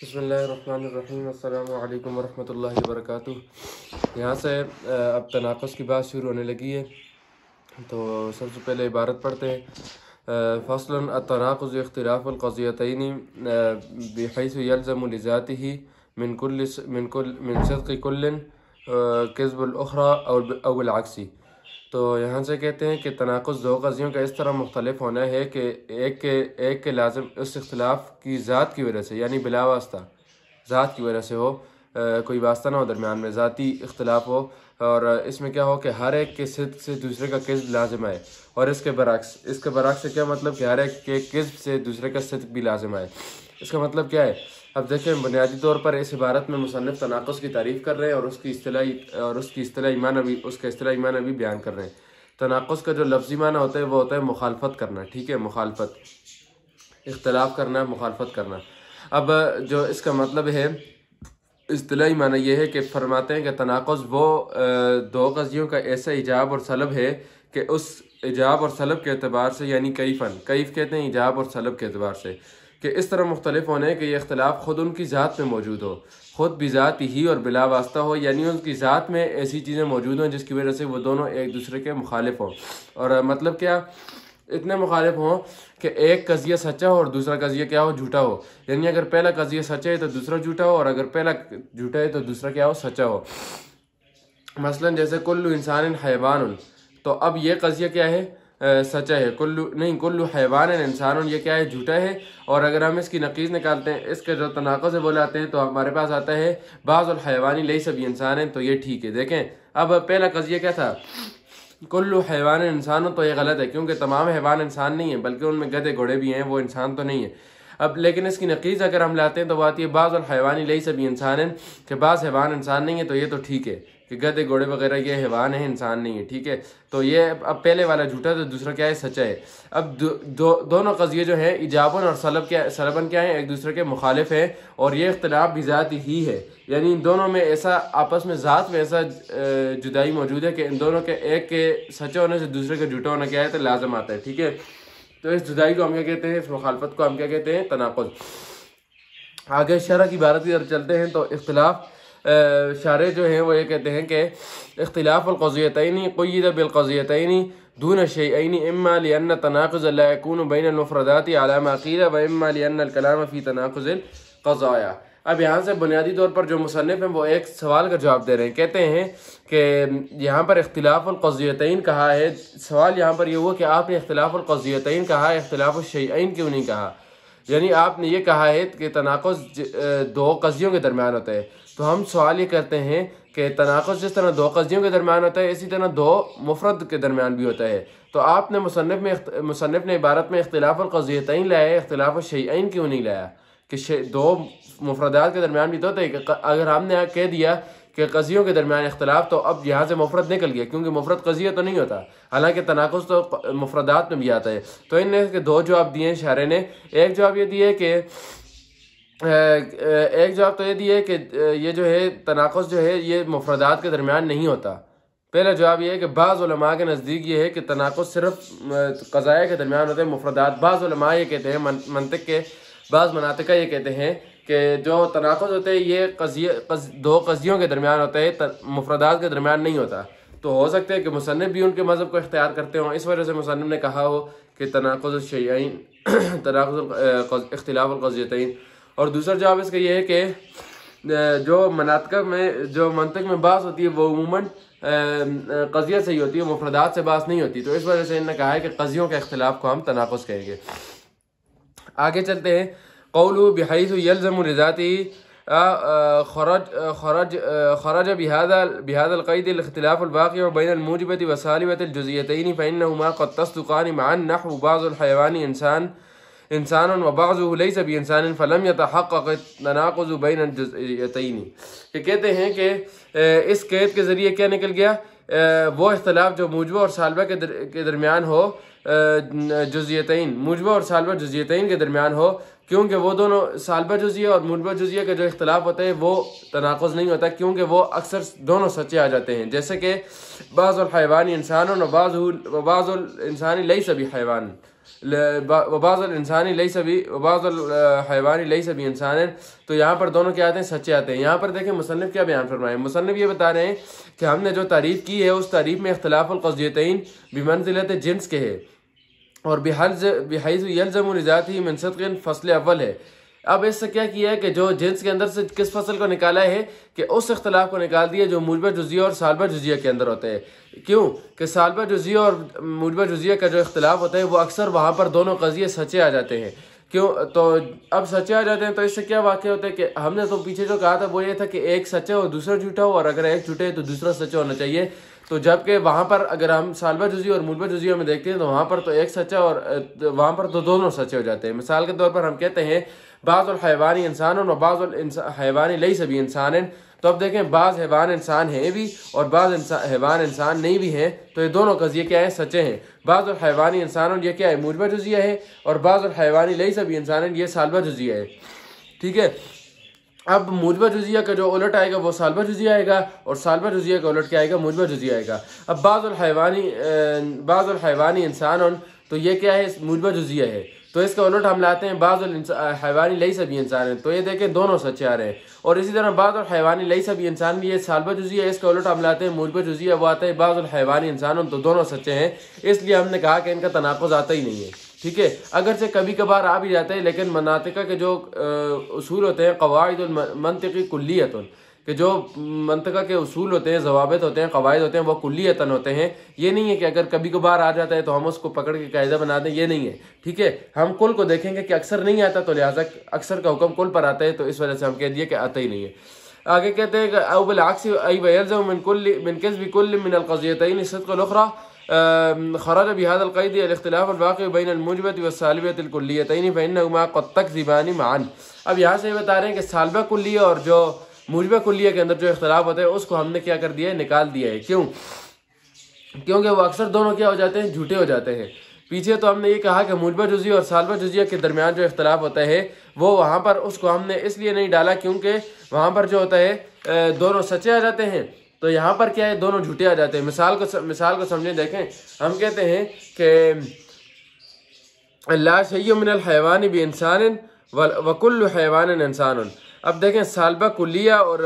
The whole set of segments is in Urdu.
بسم اللہ الرحمن الرحیم۔ السلام علیکم ورحمۃ اللہ وبرکاتہ۔ یہاں سے اب تناقض کی بات شروع ہونے لگی ہے، تو سب سے پہلے عبارت پڑھتے ہیں۔ فصل التناقض اختلاف القضیتین بحیث یلزم لذاته من صدق کل کذب الاخری او العکسی۔ تو یہاں سے کہتے ہیں کہ تناقض دو قضیوں کا اس طرح مختلف ہونا ہے کہ ایک کے لازم اس اختلاف کی ذات کی وجہ سے، یعنی بلا واسطہ ذات کی وجہ سے ہو، کوئی واسطہ نہ ہو درمیان میں، ذاتی اختلاف ہو، اور اس میں کیا ہو کہ ہر ایک کے صدق سے دوسرے کا کذب لازم آئے، اور اس کے برعکس سے کیا مطلب کہ ہر ایک کے کذب سے دوسرے کا صدق بھی لازم آئے۔ اس کا مطلب کیا ہے؟ اب دیکھیں، بنیادی طور پر اس عبارت میں مصنف تناقض کی تعریف کر رہے ہیں اور اس کا اصطلاحی معنی بھی بیان کر رہے ہیں۔ تناقض کا جو لفظی معنی ہوتا ہے وہ ہوتا ہے مخالفت کرنا، ٹھیک ہے، مخالفت، اختلاف کرنا، مخالفت کرنا۔ اب جو اس کا مطلب ہے اصطلاحی معنی یہ ہے کہ فرماتے ہیں کہ تناقض وہ دو قضیوں کا ایسا ایجاب اور سلب ہے کہ اس ایجاب اور سلب کے اعتبار سے، یعنی کیف کہتے ہیں ایجاب اور سلب کے اعتبار سے، کہ اس طرح مختلف ہونے کہ یہ اختلاف خود ان کی ذات میں موجود ہو، خود بذات ہی اور بلا واسطہ ہو، یعنی ان کی ذات میں ایسی چیزیں موجود ہوں جس کی وجہ سے وہ دونوں ایک دوسرے کے مخالف ہوں۔ اور مطلب کیا؟ اتنے مخالف ہوں کہ ایک قضیہ سچا ہو اور دوسرا قضیہ کیا ہو؟ جھوٹا ہو، یعنی اگر پہلا قضیہ سچا ہے تو دوسرا جھوٹا ہو، اور اگر پہلا جھوٹا ہے تو دوسرا کیا ہو؟ سچا ہو۔ مثلا جیسے کل انسان حیوان، تو اب یہ قضیہ کیا ہے؟ سچا ہے، کل حیوان انسان، یہ کیا ہے؟ جھوٹا ہے۔ اور اگر ہم اس کی نقیض نکالتے ہیں، اس کے جو تناقض ہے وہ لاتے ہیں، تو ہمارے پاس آتا ہے بعض الحیوان لیس بانسان، تو یہ ٹھیک ہے۔ دیکھیں اب پہلا قضیہ کیا تھا؟ کل حیوان انسان، تو یہ غلط ہے کیونکہ تمام حیوان انسان نہیں ہیں، بلکہ ان میں گدھے گھوڑے بھی ہیں، وہ انسان تو نہیں ہے۔ اب لیکن اس کی نقیض اگر ہم لاتے ہیں تو وہ آتی ہے بعض الحیوان لیس بانسان، کہ بعض حیوان انسان نہیں ہے، تو یہ تو ٹھیک ہے کہ گدھے گھوڑے وغیرہ یہ حیوان ہیں، انسان نہیں ہے، ٹھیک ہے۔ تو یہ اب پہلے والا جھوٹا تو دوسرا کیا ہے؟ سچا ہے۔ اب دونوں قضیے جو ہیں ایجابن اور سلبن کیا ہیں؟ ایک دوسرے کے مخالف ہیں، اور یہ اختلاف بھی ذات ہی ہے، یعنی ان دونوں میں ایسا آپس میں ذات میں ایسا جدائی موجود ہے کہ ان دونوں کے ایک کے سچا ہونے سے دوسرے کا جھوٹا ہونا کیا ہے؟ تو لازم آتا ہے، ٹھیک ہے۔ تو اس جدائی کو ہم کیا کہتے ہیں؟ اس مخالفت کو ہم کیا کہتے ہیں؟ تناقض۔ آگے شرح کی عبارت کی طرف چلتے ہیں، تو اختلاف شارح جو ہیں وہ یہ کہتے ہیں کہ اختلاف القضیتین قید بالقضیتین دون شیئین، اما لأن تناقض لا يكون بین المفردات على ما قیل، و اما لأن الکلام فی تناقض القضایا۔ اب یہاں سے بنیادی طور پر جو مصنف ہیں وہ ایک سوال کا جواب دے رہے ہیں، کہتے ہیں کہ یہاں پر اختلاف القضیتین کہا ہے، سوال یہاں پر یہ ہوا کہ آپ نے اختلاف القضیتین کہا ہے، اختلاف الشیئین کیوں نہیں کہا؟ یعنی آپ نے یہ کہا ہے کہ تناقض دو قضیوں کے درمیان ہوتا ہے، تو ہم سوال یہ کرتے ہیں کہ تناقض جس طرح دو قضیوں کے درمیان ہوتا ہے، اسی طرح دو مفرد کے درمیان بھی ہوتا ہے، تو آپ نے مصنف نے عبارت میں اختلاف القضیتین لایا ہے، اختلاف الشیئین کیوں نہیں لایا؟ کہ دو مفردات کے درمیان بھی تو ہوتا ہے، کہ اگر ہم نے کہہ دیا کہ قضیوں کے درمیان اختلاف، تو اب یہاں سے مفرد نکل گیا، کیونکہ مفرد قضیہ تو نہیں ہوتا، حالانکہ تناقض تو مفردات میں بھی آتا ہے۔ تو ان نے دو جواب دیے ہیں شارح نے۔ ایک جواب یہ دیا کہ یہ جو ہے تناقض جو ہے یہ مفردات کے درمیان نہیں ہوتا۔ پہلا جواب یہ ہے کہ بعض علماء کے نزدیک یہ ہے کہ تناقض صرف قضایا کے درمیان ہوتے ہیں، مفردات۔ بعض علماء یہ کہتے ہیں، منطق کے بعض مناطقہ یہ کہتے ہیں کہ جو تناقض ہوتے ہیں یہ دو قضیوں کے درمیان ہوتا ہے، مفردات کے درمیان نہیں ہوتا۔ تو ہو سکتا ہے کہ مصنف بھی ان کے مذہب کو اختیار کرتے ہوں، اس وجہ سے مصنف نے کہا ہو کہ تناقض الشیئین، اختلاف القضیتین۔ اور دوسرا جواب اس کا یہ ہے کہ جو منطق میں بحث ہوتی ہے وہ عموماً قضیہ سے ہی ہوتی ہے، مفردات سے بحث نہیں ہوتی، تو اس وجہ سے انہوں نے کہا ہے کہ قضیوں کے اختلاف کو ہم تناقض کہیں گے۔ آگے چلتے ہیں، قولو بحیث یلزم لذاتی خرج بهذا القید الاختلاف الواقع بین الموجبۃ والسالبۃ الجزئیتین فإنهما قد تصدقان معا، نحو بعض الحیوان انسان وبعضه ليس بانسان فلم يتحقق التناقض بین الجزئیتین۔ کہ کہتے ہیں کہ اس قید کے ذریعے کیا نکل گیا؟ وہ اختلاف جو موجبہ اور سالبہ کے درمیان ہو، جزئیتین، موجبہ اور سالبہ جزئیتین کے درمیان ہو، کیونکہ وہ دونوں سالبہ جزئیہ اور موجبہ جزئیہ کا جو اختلاف ہوتا ہے وہ تناقض نہیں ہوتا، کیونکہ وہ اکثر دونوں سچے آ جاتے ہیں، جیسے کہ بعض الحیوان انسان و بعض الانسان لیس بحیوان، وبعض الانسانی لیس بی وبعض الحیوانی لیس بی انسان، تو یہاں پر دونوں کیا آتے ہیں؟ سچے آتے ہیں۔ یہاں پر دیکھیں مصنف کیا بیان فرمائے، مصنف یہ بتا رہے ہیں کہ ہم نے جو تعریف کی ہے اس تعریف میں اختلاف القضیتین بمنزلت جنس کے ہے، اور بحیث یلزم لذاتہ من صدق فصل اول ہے۔ اب اس سے کیا کیا ہے کہ جو جنس کے اندر سے کس فصل کو نکالا ہے کہ اس اختلاف کو نکال دیا جو موجبہ جزیہ اور سالبہ جزیہ کے اندر ہوتے ہیں۔ کیوں کہ سالبہ جزیہ اور موجبہ جزیہ کا جو اختلاف ہوتا ہے وہ اکثر وہاں پر دونوں قضیے سچے آ جاتے ہیں۔ کیوں تو اب سچے آ جاتے ہیں تو اس سے کیا واقع ہوتا ہے کہ ہم نے تو پیچھے جو کہا تھا وہ یہ تھا کہ ایک سچا ہو دوسرا جھوٹا ہو، اور اگر ایک جھوٹے تو دوسرا سچا ہونا چاہیے۔ تو جبکہ وہاں پر اگر ہم سالبہ جزیہ اور موجبہ جزیہ میں دیکھتے ہیں تو وہاں پر تو ایک سچا اور وہاں پر تو دونوں سچے ہو جاتے ہیں۔ مثال کے طور پر ہم کہتے ہیں بعض الحیوانی انسان و بعض الحیوانی لیس بی انسان، تو اب دیکھیں بعض حیوان انسان ہیں بھی اور بعض حیوان انسان نہیں بھی ہیں، تو یہ دونوں قضیے کیا ہیں؟ سچے ہیں۔ بعض الحیوانی انسان یہ کیا ہے؟ موجبہ جزیہ ہے، اور بعض الحیوانی لیس بی انسان یہ سالبہ جزیہ ہے، ٹھیک ہے۔ اب موجبہ جزیہ کا جو الٹ آئے گا وہ سالبہ جزیہ آئے گا، اور سالبہ جزیہ کا الٹ کیا آئے گا؟ موجبہ جزیہ آئے گا۔ اب بعض الحیوانی انسان، تو یہ کیا ہے؟ موجبہ جزیہ ہے، تو اس کا الٹ ہم لاتے ہیں بعض الحیوانی لیس بی انسان، تو یہ دیکھیں دونوں سچے آ رہے ہیں۔ اور اسی طرح بعض الحیوانی لیس بی انسان یہ سالبہ جزیہ ہے، اس کا الٹ ہم لاتے ہیں موجبہ جزیہ، وہ آتا ہے بعض الحیوانی انسان، تو دونوں سچے ہیں۔ اس لیے ہم نے کہا کہ ان کا تناقض آتا ہی نہیں ہے، ٹھیک ہے۔ اگرچہ کبھی کبھار آ بھی جاتا ہے، لیکن مناطقہ کے جو اصول ہوتے ہیں قواعد المنطقی کلیۃ، کہ جو منطقہ کے اصول ہوتے ہیں، ضوابط ہوتے ہیں، قواعد ہوتے ہیں، وہ کلیتاً ہوتے ہیں۔ یہ نہیں ہے کہ اگر کبھی کبھار آ جاتا ہے تو ہم اس کو پکڑ کے قاعدہ بنا دیں، یہ نہیں ہے، ٹھیک ہے۔ ہم کل کو دیکھیں گے کہ اکثر نہیں آتا، تو لہٰذا اکثر کا حکم کل پر آتا ہے، تو اس وجہ سے ہم کہہ دیے کہ آتا ہی نہیں ہے۔ آگے کہتے ہیں کہ او بالعکس ای ویلزم من کسب کل من القضیتین صدق الاخرى خرج بهذا القید الاختلاف الواقع بین الموجبۃ والسالبۃ الکلیتین فانهما قد تکذبان معا۔ اب یہاں سے یہ بتا رہے ہیں کہ سالبہ کلیہ اور جو موجبہ کلیہ کے اندر جو اختلاف ہوتا ہے اس کو ہم نے کیا کر دیا ہے؟ نکال دیا ہے۔ کیوں؟ کیونکہ وہ اکثر دونوں کیا ہو جاتے ہیں؟ جھوٹے ہو جاتے ہیں۔ پیچھے تو ہم نے یہ کہا کہ موجبہ جزیہ اور سالبہ جزیہ کے درمیان جو اختلاف ہوتا ہے وہ وہاں پر اس کو ہم نے اس لیے نہیں ڈالا کیونکہ وہاں پر جو ہوتا ہے دونوں سچے آ جاتے ہیں، تو یہاں پر کیا ہے؟ دونوں جھوٹے آ جاتے ہیں۔ مثال کو سمجھیں، دیکھیں ہم کہتے ہیں کہ لا شیء من الحیوان بانسان وکل حیوان انسان۔ اب دیکھیں سالبہ کلیہ اور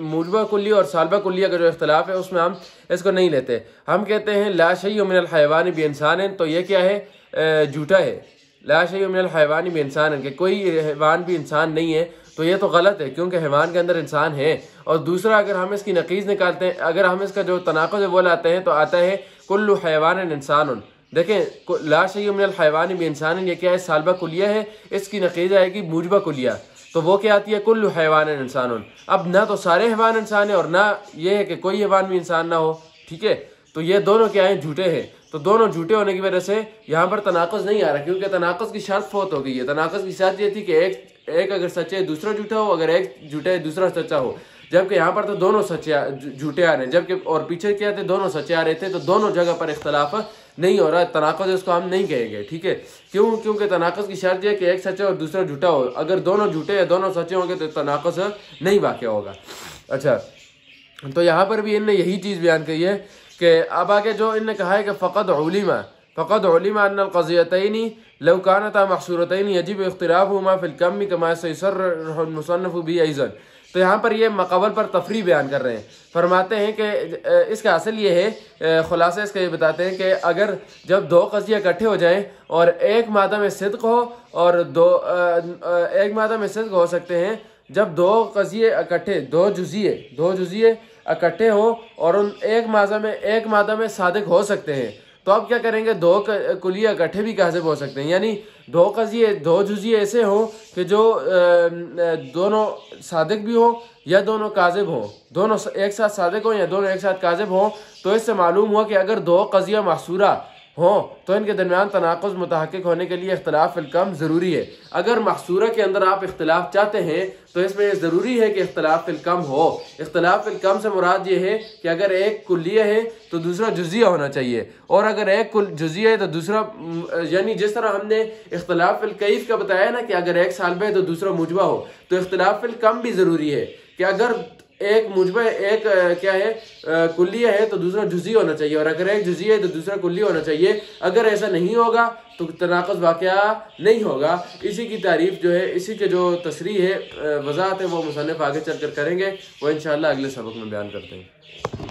موجبہ کلیہ اور سالبہ کلیہ کا جو اختلاف ہے اس میں ہم اس کو نہیں لیتے، ہم کہتے ہیں لا شیء من الحیوان بانسان، تو یہ کیا ہے؟ جھوٹا ہے۔ لا شیء من الحیوان بانسان، کہ کوئی حیوان بھی انسان نہیں ہے، تو یہ تو غلط ہے کیونکہ حیوان کے اندر انسان ہے۔ اور دوسرا اگر ہم اس کی نقیض نکالتے ہیں، اگر ہم اس کا جو تناقض ہے وہ لاتے ہیں، تو آتا ہے کل حیوان انسان۔ دیکھیں لا شیء من الحیوان بانسان یہ کیا ہے؟ سالبہ کلیہ ہے، اس کی نقیض آئے گی موجبہ کلیہ، تو وہ کیا آتی ہے؟ کل حیوان انسان۔ اب نہ تو سارے حیوان انسان ہیں اور نہ یہ ہے کہ کوئی حیوان بھی انسان نہ ہو، ٹھیک ہے۔ تو یہ دونوں کیا ہیں؟ جھوٹے ہیں۔ تو دونوں جھوٹے ہونے کی وجہ سے یہاں پر تناقض نہیں آ رہا، کیونکہ تناقض کی شرط فوت ہو گئی ہے۔ تناقض کی شرط یہ تھی کہ ایک اگر سچے ہے دوسرا جھوٹا ہو، اگر ایک جھوٹا ہے دوسرا سچا ہو، جبکہ یہاں پر تو دونوں سچے جھوٹے آ رہے ہیں، جبکہ اور پیچھے کیا تھے؟ دونوں سچے آ رہے تھے، تو دونوں جگہ پر اختلاف نہیں ہو رہا ہے، تناقض اس کو ہم نہیں کہیں گے، ٹھیک ہے۔ کیونکہ تناقض کی شرط یہ ہے کہ ایک سچا اور دوسرا جھوٹا ہو، اگر دونوں جھوٹے یا دونوں سچے ہوں گے تو تناقض نہیں واقع ہوگا۔ اچھا، تو یہاں پر بھی ان نے یہی چیز بیان کی ہے کہ اب آگے جو ان نے کہا ہے کہ فقط علم ان القضیتین لو كانتا محصورتین یجب اختلافهما فی الکم کما سیصرح المصنف به ایضا۔ تو یہاں پر یہ مقابل پر تفریح بیان کر رہے ہیں، فرماتے ہیں کہ اس کا اصل یہ ہے، خلاصہ اس کا یہ بتاتے ہیں کہ اگر جب دو قضیے اکٹھے ہو جائیں اور ایک مادہ میں صدق ہو اور ایک مادہ میں صدق ہو سکتے ہیں، جب دو قضیے اکٹھے دو جزیے اکٹھے ہوں اور ان ایک مادہ میں صادق ہو سکتے ہیں، تو اب کیا کریں گے؟ دو کلیہ اکٹھے بھی کاذب ہو سکتے ہیں، یعنی دو جزیے ایسے ہوں کہ جو دونوں صادق بھی ہوں یا دونوں کاذب ہوں، دونوں ایک ساتھ صادق ہوں یا دونوں ایک ساتھ کاذب ہوں۔ تو اس سے معلوم ہوا کہ اگر دو قضیہ محصورہ ہوں تو ان کے درمیان تناقض متحقق ہونے کے لیے اختلاف فی الکم ضروری ہے۔ اگر محصورہ کے اندر آپ اختلاف چاہتے ہیں تو اس میں ضروری ہے کہ اختلاف فی الکم ہو۔ اختلاف فی الکم سے مراد یہ ہے کہ اگر ایک کلیہ ہے تو دوسرا جزیہ ہونا چاہیے، اور اگر ایک جزیہ ہے تو دوسرا، یعنی جس طرح ہم نے اختلاف فی الکیف کا بتایا نا کہ اگر ایک سالبہ ہے تو دوسرا موجبہ ہو، تو اختلاف فی الکم بھی ضروری ہے کہ اگر ایک مجمع ایک کیا ہے کلیہ ہے تو دوسرا جزئی ہونا چاہیے، اور اگر ایک جزئی ہے تو دوسرا کلیہ ہونا چاہیے. اگر ایسا نہیں ہوگا تو تناقض واقعہ نہیں ہوگا. اسی کی تعریف جو ہے، اسی کے جو تصریح ہے، وضاحت ہے، وہ مصنف آگے چل کر کریں گے، وہ انشاءاللہ اگلے سبق میں بیان کرتے ہیں.